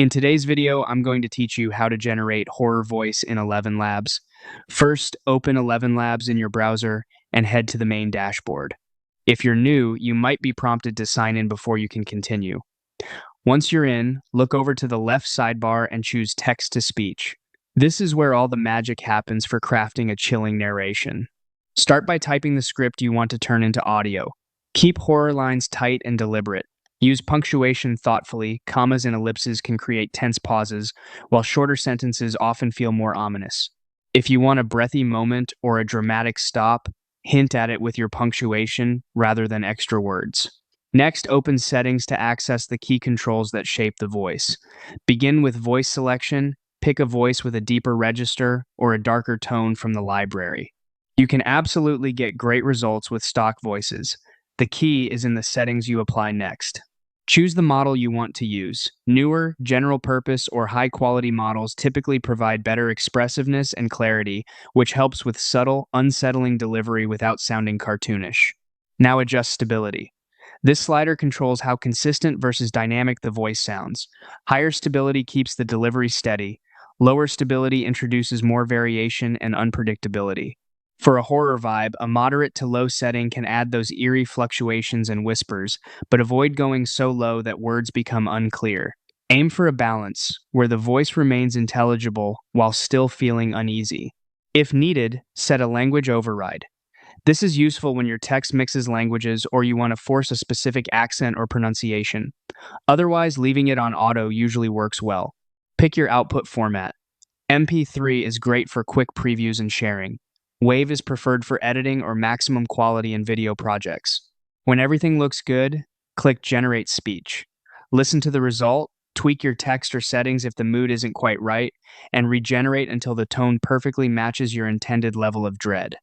In today's video, I'm going to teach you how to generate horror voice in ElevenLabs. First, open ElevenLabs in your browser and head to the main dashboard. If you're new, you might be prompted to sign in before you can continue. Once you're in, look over to the left sidebar and choose Text-to-Speech. This is where all the magic happens for crafting a chilling narration. Start by typing the script you want to turn into audio. Keep horror lines tight and deliberate. Use punctuation thoughtfully. Commas and ellipses can create tense pauses, while shorter sentences often feel more ominous. If you want a breathy moment or a dramatic stop, hint at it with your punctuation rather than extra words. Next, open Settings to access the key controls that shape the voice. Begin with voice selection. Pick a voice with a deeper register or a darker tone from the library. You can absolutely get great results with stock voices. The key is in the settings you apply next. Choose the model you want to use. Newer, general purpose, or high-quality models typically provide better expressiveness and clarity, which helps with subtle, unsettling delivery without sounding cartoonish. Now adjust stability. This slider controls how consistent versus dynamic the voice sounds. Higher stability keeps the delivery steady. Lower stability introduces more variation and unpredictability. For a horror vibe, a moderate to low setting can add those eerie fluctuations and whispers, but avoid going so low that words become unclear. Aim for a balance, where the voice remains intelligible while still feeling uneasy. If needed, set a language override. This is useful when your text mixes languages or you want to force a specific accent or pronunciation. Otherwise, leaving it on auto usually works well. Pick your output format. MP3 is great for quick previews and sharing. WAV is preferred for editing or maximum quality in video projects. When everything looks good, click Generate Speech. Listen to the result, tweak your text or settings if the mood isn't quite right, and regenerate until the tone perfectly matches your intended level of dread.